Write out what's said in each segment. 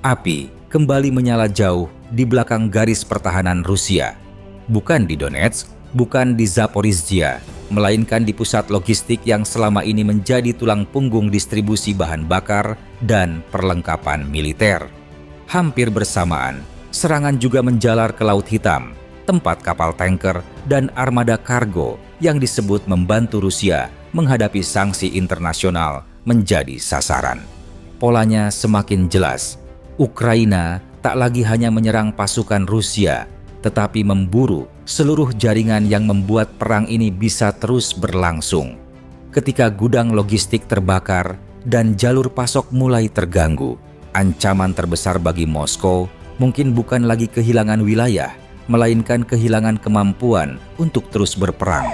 Api kembali menyala jauh di belakang garis pertahanan Rusia. Bukan di Donetsk, bukan di Zaporizhia, melainkan di pusat logistik yang selama ini menjadi tulang punggung distribusi bahan bakar dan perlengkapan militer. Hampir bersamaan, serangan juga menjalar ke Laut Hitam, tempat kapal tanker dan armada kargo yang disebut membantu Rusia menghadapi sanksi internasional menjadi sasaran. Polanya semakin jelas. Ukraina tak lagi hanya menyerang pasukan Rusia, tetapi memburu seluruh jaringan yang membuat perang ini bisa terus berlangsung. Ketika gudang logistik terbakar dan jalur pasok mulai terganggu, ancaman terbesar bagi Moskow mungkin bukan lagi kehilangan wilayah, melainkan kehilangan kemampuan untuk terus berperang.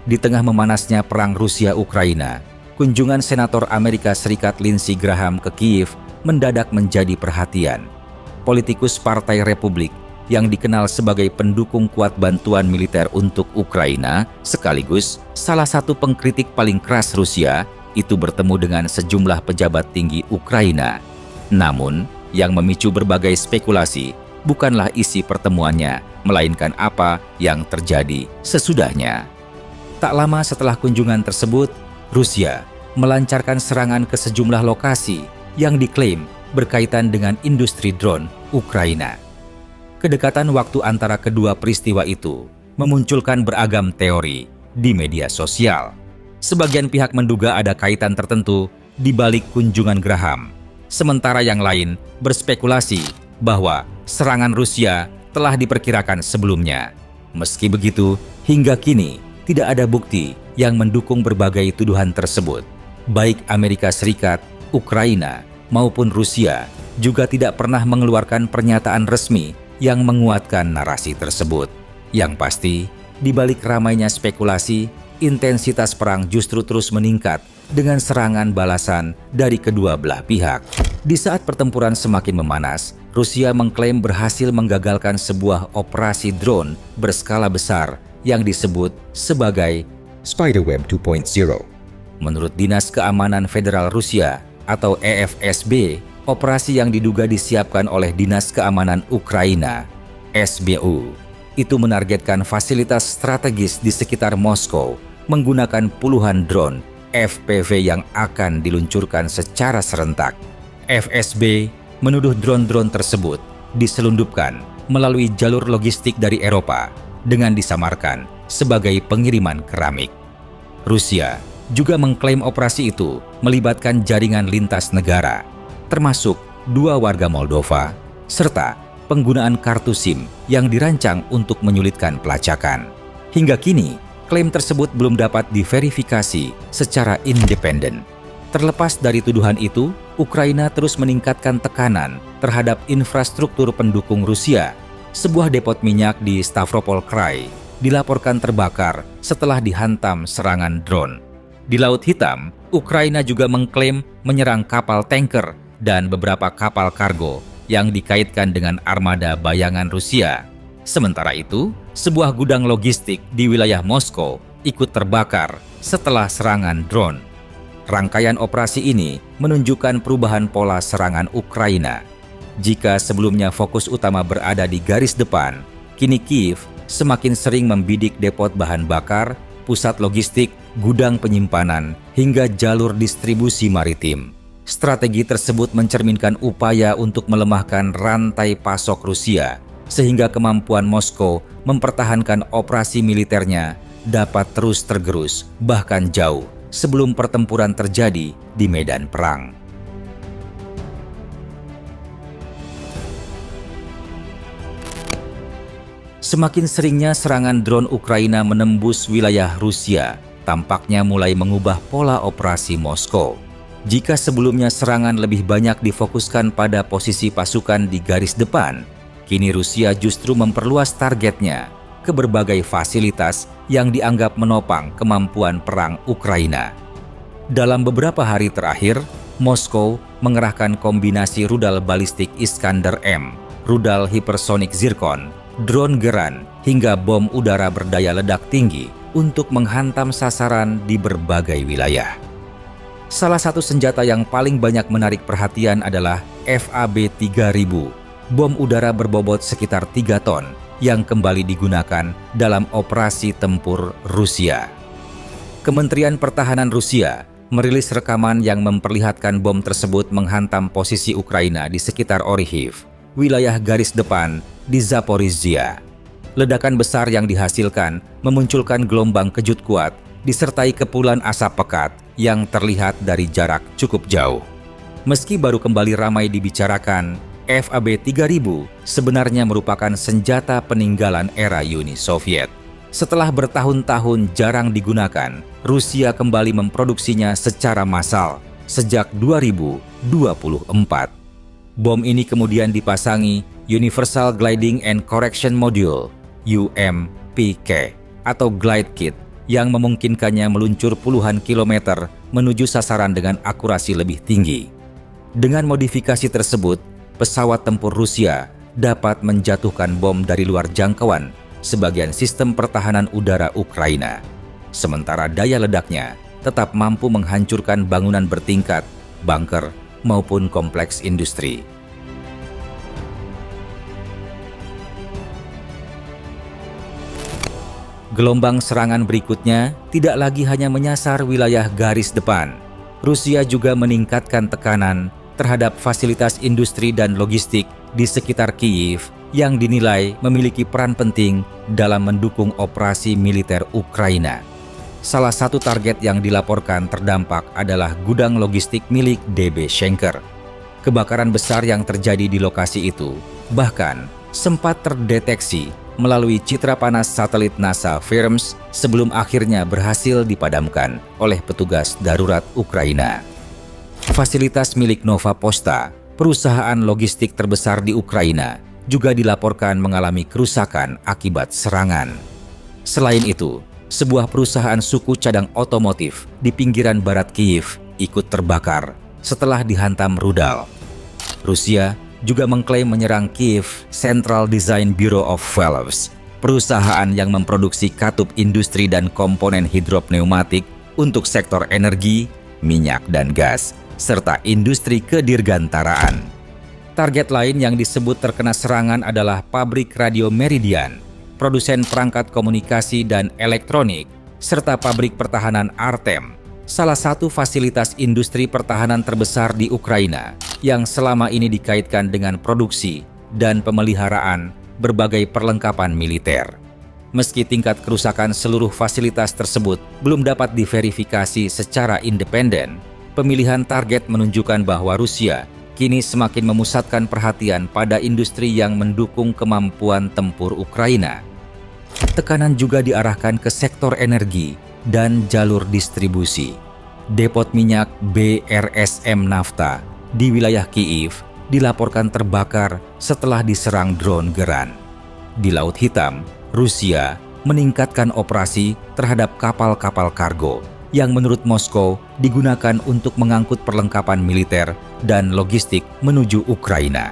Di tengah memanasnya perang Rusia-Ukraina, kunjungan Senator Amerika Serikat Lindsey Graham ke Kiev mendadak menjadi perhatian. Politikus Partai Republik yang dikenal sebagai pendukung kuat bantuan militer untuk Ukraina, sekaligus salah satu pengkritik paling keras Rusia, itu bertemu dengan sejumlah pejabat tinggi Ukraina. Namun, yang memicu berbagai spekulasi bukanlah isi pertemuannya, melainkan apa yang terjadi sesudahnya. Tak lama setelah kunjungan tersebut, Rusia melancarkan serangan ke sejumlah lokasi yang diklaim berkaitan dengan industri drone Ukraina. Kedekatan waktu antara kedua peristiwa itu memunculkan beragam teori di media sosial. Sebagian pihak menduga ada kaitan tertentu di balik kunjungan Graham, sementara yang lain berspekulasi bahwa serangan Rusia telah diperkirakan sebelumnya. Meski begitu, hingga kini tidak ada bukti yang mendukung berbagai tuduhan tersebut. Baik Amerika Serikat, Ukraina, maupun Rusia juga tidak pernah mengeluarkan pernyataan resmi yang menguatkan narasi tersebut. Yang pasti, di balik ramainya spekulasi, intensitas perang justru terus meningkat dengan serangan balasan dari kedua belah pihak. Di saat pertempuran semakin memanas, Rusia mengklaim berhasil menggagalkan sebuah operasi drone berskala besar yang disebut sebagai Spiderweb 2.0. Menurut Dinas Keamanan Federal Rusia atau EFSB, operasi yang diduga disiapkan oleh Dinas Keamanan Ukraina, SBU, itu menargetkan fasilitas strategis di sekitar Moskow menggunakan puluhan drone FPV yang akan diluncurkan secara serentak. FSB menuduh drone-drone tersebut diselundupkan melalui jalur logistik dari Eropa dengan disamarkan sebagai pengiriman keramik. Rusia juga mengklaim operasi itu melibatkan jaringan lintas negara, termasuk 2 warga Moldova, serta penggunaan kartu SIM yang dirancang untuk menyulitkan pelacakan. Hingga kini, klaim tersebut belum dapat diverifikasi secara independen. Terlepas dari tuduhan itu, Ukraina terus meningkatkan tekanan terhadap infrastruktur pendukung Rusia. Sebuah depot minyak di Stavropol Krai dilaporkan terbakar setelah dihantam serangan drone. Di Laut Hitam, Ukraina juga mengklaim menyerang kapal tanker dan beberapa kapal kargo yang dikaitkan dengan armada bayangan Rusia. Sementara itu, sebuah gudang logistik di wilayah Moskow ikut terbakar setelah serangan drone. Rangkaian operasi ini menunjukkan perubahan pola serangan Ukraina. Jika sebelumnya fokus utama berada di garis depan, kini Kiev semakin sering membidik depot bahan bakar, pusat logistik, gudang penyimpanan, hingga jalur distribusi maritim. Strategi tersebut mencerminkan upaya untuk melemahkan rantai pasok Rusia, sehingga kemampuan Moskow mempertahankan operasi militernya dapat terus tergerus, bahkan jauh sebelum pertempuran terjadi di medan perang. Semakin seringnya serangan drone Ukraina menembus wilayah Rusia, tampaknya mulai mengubah pola operasi Moskow. Jika sebelumnya serangan lebih banyak difokuskan pada posisi pasukan di garis depan, kini Rusia justru memperluas targetnya ke berbagai fasilitas yang dianggap menopang kemampuan perang Ukraina. Dalam beberapa hari terakhir, Moskow mengerahkan kombinasi rudal balistik Iskander-M, rudal hipersonik Zirkon, drone Geran, hingga bom udara berdaya ledak tinggi untuk menghantam sasaran di berbagai wilayah. Salah satu senjata yang paling banyak menarik perhatian adalah FAB-3000, bom udara berbobot sekitar 3 ton yang kembali digunakan dalam operasi tempur Rusia. Kementerian Pertahanan Rusia merilis rekaman yang memperlihatkan bom tersebut menghantam posisi Ukraina di sekitar Orikhiv, wilayah garis depan di Zaporizhia. Ledakan besar yang dihasilkan memunculkan gelombang kejut kuat disertai kepulan asap pekat yang terlihat dari jarak cukup jauh. Meski baru kembali ramai dibicarakan, FAB-3000 sebenarnya merupakan senjata peninggalan era Uni Soviet. Setelah bertahun-tahun jarang digunakan, Rusia kembali memproduksinya secara massal sejak 2024. Bom ini kemudian dipasangi Universal Gliding and Correction Module (UMPK) atau glide kit yang memungkinkannya meluncur puluhan kilometer menuju sasaran dengan akurasi lebih tinggi. Dengan modifikasi tersebut, pesawat tempur Rusia dapat menjatuhkan bom dari luar jangkauan sebagian sistem pertahanan udara Ukraina. Sementara daya ledaknya tetap mampu menghancurkan bangunan bertingkat, bunker, maupun kompleks industri. Gelombang serangan berikutnya tidak lagi hanya menyasar wilayah garis depan. Rusia juga meningkatkan tekanan terhadap fasilitas industri dan logistik di sekitar Kyiv yang dinilai memiliki peran penting dalam mendukung operasi militer Ukraina. Salah satu target yang dilaporkan terdampak adalah gudang logistik milik DB Schenker. Kebakaran besar yang terjadi di lokasi itu bahkan sempat terdeteksi melalui citra panas satelit NASA VIRMS sebelum akhirnya berhasil dipadamkan oleh petugas darurat Ukraina. Fasilitas milik Nova Posta, perusahaan logistik terbesar di Ukraina, juga dilaporkan mengalami kerusakan akibat serangan. Selain itu, sebuah perusahaan suku cadang otomotif di pinggiran barat Kyiv ikut terbakar setelah dihantam rudal. Rusia juga mengklaim menyerang Kyiv Central Design Bureau of Valves, perusahaan yang memproduksi katup industri dan komponen hidropneumatik untuk sektor energi, minyak dan gas, serta industri kedirgantaraan. Target lain yang disebut terkena serangan adalah pabrik radio Meridian, produsen perangkat komunikasi dan elektronik, serta pabrik pertahanan Artem, salah satu fasilitas industri pertahanan terbesar di Ukraina yang selama ini dikaitkan dengan produksi dan pemeliharaan berbagai perlengkapan militer. Meski tingkat kerusakan seluruh fasilitas tersebut belum dapat diverifikasi secara independen, pemilihan target menunjukkan bahwa Rusia kini semakin memusatkan perhatian pada industri yang mendukung kemampuan tempur Ukraina. Tekanan juga diarahkan ke sektor energi dan jalur distribusi. Depot minyak BRSM Nafta di wilayah Kyiv dilaporkan terbakar setelah diserang drone Geran. Di Laut Hitam, Rusia meningkatkan operasi terhadap kapal-kapal kargo yang menurut Moskow digunakan untuk mengangkut perlengkapan militer dan logistik menuju Ukraina.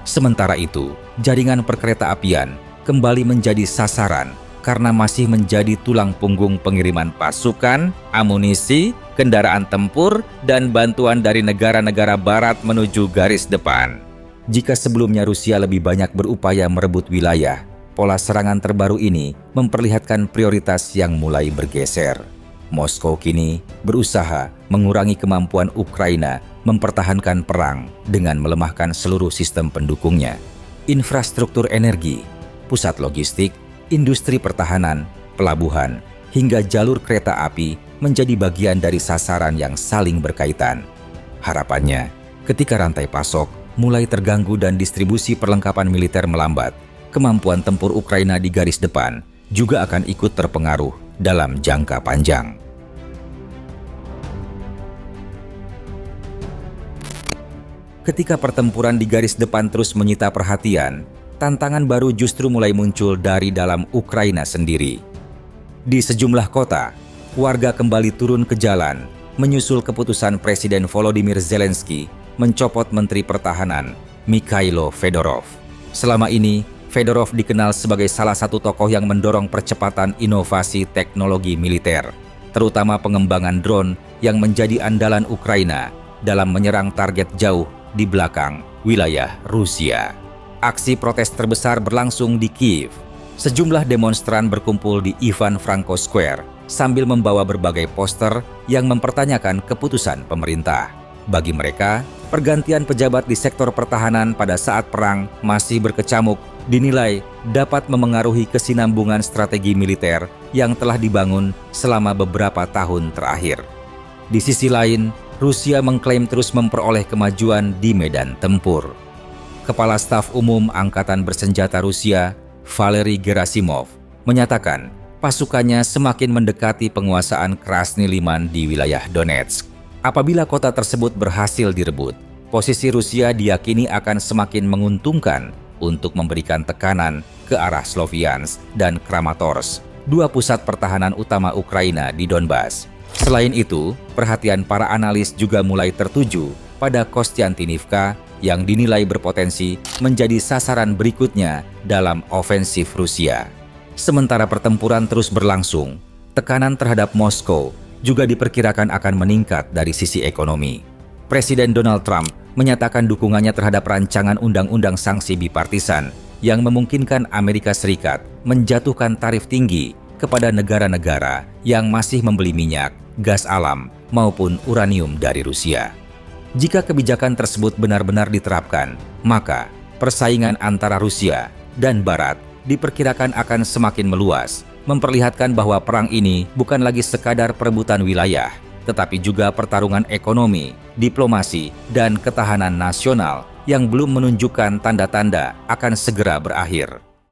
Sementara itu, jaringan perkereta-apian kembali menjadi sasaran karena masih menjadi tulang punggung pengiriman pasukan, amunisi, kendaraan tempur, dan bantuan dari negara-negara barat menuju garis depan. Jika sebelumnya Rusia lebih banyak berupaya merebut wilayah, pola serangan terbaru ini memperlihatkan prioritas yang mulai bergeser. Moskow kini berusaha mengurangi kemampuan Ukraina mempertahankan perang dengan melemahkan seluruh sistem pendukungnya. Infrastruktur energi, pusat logistik, industri pertahanan, pelabuhan, hingga jalur kereta api menjadi bagian dari sasaran yang saling berkaitan. Harapannya, ketika rantai pasok mulai terganggu dan distribusi perlengkapan militer melambat, kemampuan tempur Ukraina di garis depan juga akan ikut terpengaruh dalam jangka panjang. Ketika pertempuran di garis depan terus menyita perhatian, tantangan baru justru mulai muncul dari dalam Ukraina sendiri. Di sejumlah kota, warga kembali turun ke jalan menyusul keputusan Presiden Volodymyr Zelensky mencopot Menteri Pertahanan Mikhailo Fedorov. Selama ini, Fedorov dikenal sebagai salah satu tokoh yang mendorong percepatan inovasi teknologi militer, terutama pengembangan drone yang menjadi andalan Ukraina dalam menyerang target jauh di belakang wilayah Rusia. Aksi protes terbesar berlangsung di Kiev. Sejumlah demonstran berkumpul di Ivan Franko Square sambil membawa berbagai poster yang mempertanyakan keputusan pemerintah. Bagi mereka, pergantian pejabat di sektor pertahanan pada saat perang masih berkecamuk dinilai dapat memengaruhi kesinambungan strategi militer yang telah dibangun selama beberapa tahun terakhir. Di sisi lain, Rusia mengklaim terus memperoleh kemajuan di medan tempur. Kepala Staf Umum Angkatan Bersenjata Rusia, Valery Gerasimov, menyatakan pasukannya semakin mendekati penguasaan Krasny Liman di wilayah Donetsk. Apabila kota tersebut berhasil direbut, posisi Rusia diyakini akan semakin menguntungkan untuk memberikan tekanan ke arah Sloviansk dan Kramatorsk, dua pusat pertahanan utama Ukraina di Donbas. Selain itu, perhatian para analis juga mulai tertuju pada Kostiantynivka yang dinilai berpotensi menjadi sasaran berikutnya dalam ofensif Rusia. Sementara pertempuran terus berlangsung, tekanan terhadap Moskow juga diperkirakan akan meningkat dari sisi ekonomi. Presiden Donald Trump menyatakan dukungannya terhadap rancangan undang-undang sanksi bipartisan yang memungkinkan Amerika Serikat menjatuhkan tarif tinggi kepada negara-negara yang masih membeli minyak, gas alam, maupun uranium dari Rusia. Jika kebijakan tersebut benar-benar diterapkan, maka persaingan antara Rusia dan Barat diperkirakan akan semakin meluas, memperlihatkan bahwa perang ini bukan lagi sekadar perebutan wilayah, tetapi juga pertarungan ekonomi, diplomasi, dan ketahanan nasional yang belum menunjukkan tanda-tanda akan segera berakhir.